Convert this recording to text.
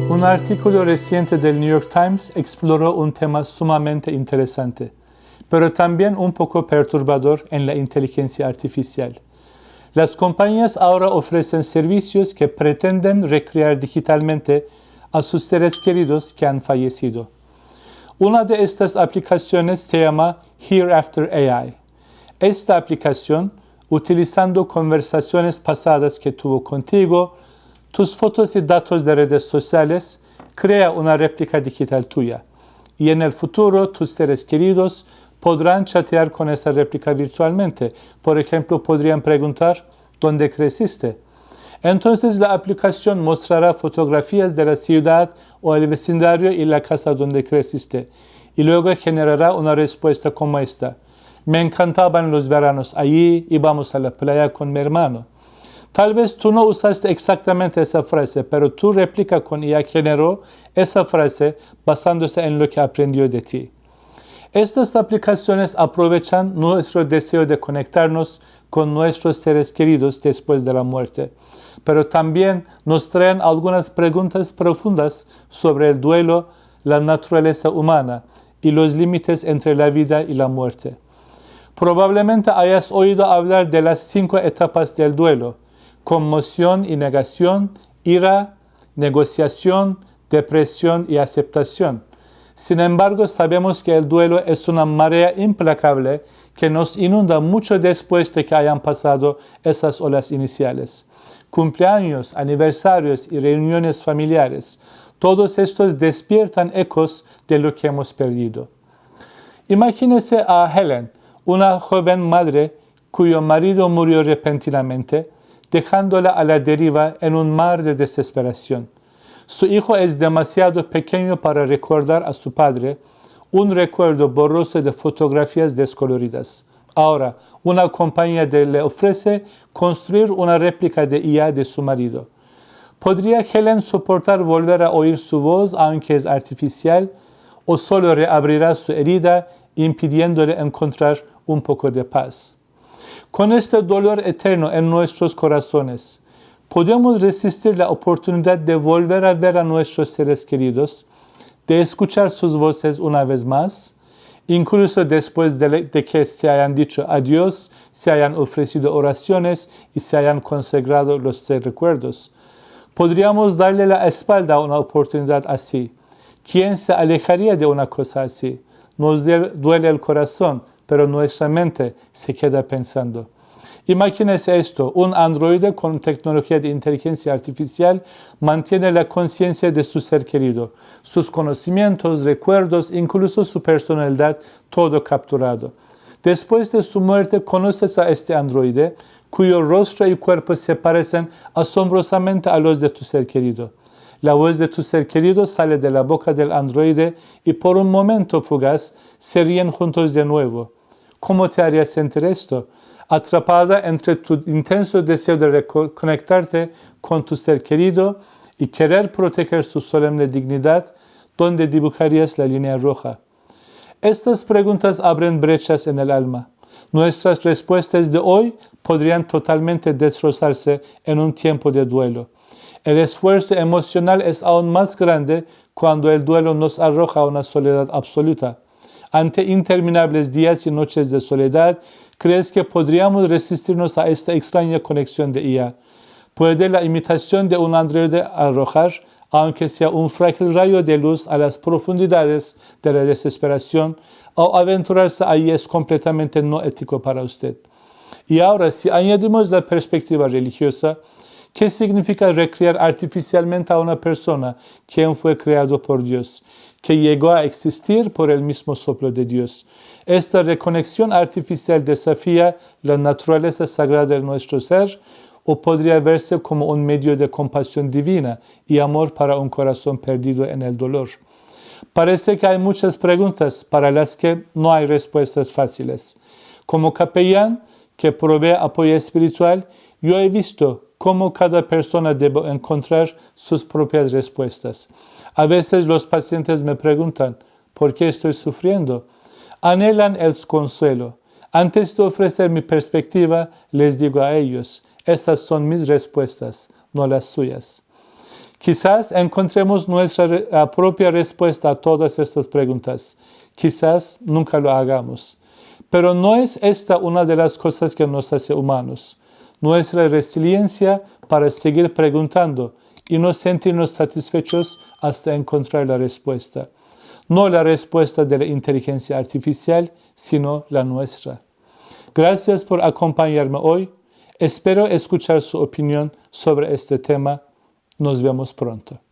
Un artículo reciente del New York Times exploró un tema sumamente interesante, pero también un poco perturbador en la inteligencia artificial. Las compañías ahora ofrecen servicios que pretenden recrear digitalmente a sus seres queridos que han fallecido. Una de estas aplicaciones se llama Hereafter AI. Esta aplicación, utilizando conversaciones pasadas que tuvo contigo, tus fotos y datos de redes sociales, crea una réplica digital tuya. Y en el futuro, tus seres queridos podrán chatear con esa réplica virtualmente. Por ejemplo, podrían preguntar, ¿dónde creciste? Entonces la aplicación mostrará fotografías de la ciudad o el vecindario y la casa donde creciste. Y luego generará una respuesta como esta. Me encantaban los veranos allí, íbamos a la playa con mi hermano. Tal vez tú no usaste exactamente esa frase, pero tu réplica con IA generó esa frase basándose en lo que aprendió de ti. Estas aplicaciones aprovechan nuestro deseo de conectarnos con nuestros seres queridos después de la muerte, pero también nos traen algunas preguntas profundas sobre el duelo, la naturaleza humana y los límites entre la vida y la muerte. Probablemente hayas oído hablar de las 5 etapas del duelo: conmoción y negación, ira, negociación, depresión y aceptación. Sin embargo, sabemos que el duelo es una marea implacable que nos inunda mucho después de que hayan pasado esas olas iniciales. Cumpleaños, aniversarios y reuniones familiares, todos estos despiertan ecos de lo que hemos perdido. Imagínese a Helen, una joven madre cuyo marido murió repentinamente, dejándola a la deriva en un mar de desesperación. Su hijo es demasiado pequeño para recordar a su padre, un recuerdo borroso de fotografías descoloridas. Ahora, una compañía le ofrece construir una réplica de IA de su marido. ¿Podría Helen soportar volver a oír su voz, aunque es artificial, o solo reabrirá su herida, impidiéndole encontrar un poco de paz? Con este dolor eterno en nuestros corazones, ¿podemos resistir la oportunidad de volver a ver a nuestros seres queridos, de escuchar sus voces una vez más, incluso después de que se hayan dicho adiós, se hayan ofrecido oraciones y se hayan consagrado los recuerdos? ¿Podríamos darle la espalda a una oportunidad así? ¿Quién se alejaría de una cosa así? Nos duele el corazón, pero nuestra mente se queda pensando. Imagínese esto: un androide con tecnología de inteligencia artificial mantiene la conciencia de su ser querido, sus conocimientos, recuerdos, incluso su personalidad, todo capturado. Después de su muerte, conoces a este androide, cuyo rostro y cuerpo se parecen asombrosamente a los de tu ser querido. La voz de tu ser querido sale de la boca del androide y por un momento fugaz se ríen juntos de nuevo. ¿Cómo te haría sentir esto? Atrapada entre tu intenso deseo de reconectarte con tu ser querido y querer proteger su solemne dignidad, ¿dónde dibujarías la línea roja? Estas preguntas abren brechas en el alma. Nuestras respuestas de hoy podrían totalmente destrozarse en un tiempo de duelo. El esfuerzo emocional es aún más grande cuando el duelo nos arroja a una soledad absoluta. Ante interminables días y noches de soledad, ¿crees que podríamos resistirnos a esta extraña conexión de IA? ¿Puede la imitación de un androide arrojar, aunque sea un frágil rayo de luz, a las profundidades de la desesperación? ¿O aventurarse ahí es completamente no ético para usted? Y ahora, si añadimos la perspectiva religiosa, ¿qué significa recrear artificialmente a una persona quien fue creado por Dios, que llegó a existir por el mismo soplo de Dios? Esta reconexión artificial desafía la naturaleza sagrada de nuestro ser, o podría verse como un medio de compasión divina y amor para un corazón perdido en el dolor. Parece que hay muchas preguntas para las que no hay respuestas fáciles. Como capellán que provee apoyo espiritual, yo he visto cómo cada persona debe encontrar sus propias respuestas. A veces los pacientes me preguntan, ¿por qué estoy sufriendo? Anhelan el consuelo. Antes de ofrecer mi perspectiva, les digo a ellos, Estas son mis respuestas, no las suyas. Quizás encontremos nuestra propia respuesta a todas estas preguntas. Quizás nunca lo hagamos. Pero no es esta una de las cosas que nos hace humanos. Nuestra resiliencia para seguir preguntando y no sentirnos satisfechos hasta encontrar la respuesta. No la respuesta de la inteligencia artificial, sino la nuestra. Gracias por acompañarme hoy. Espero escuchar su opinión sobre este tema. Nos vemos pronto.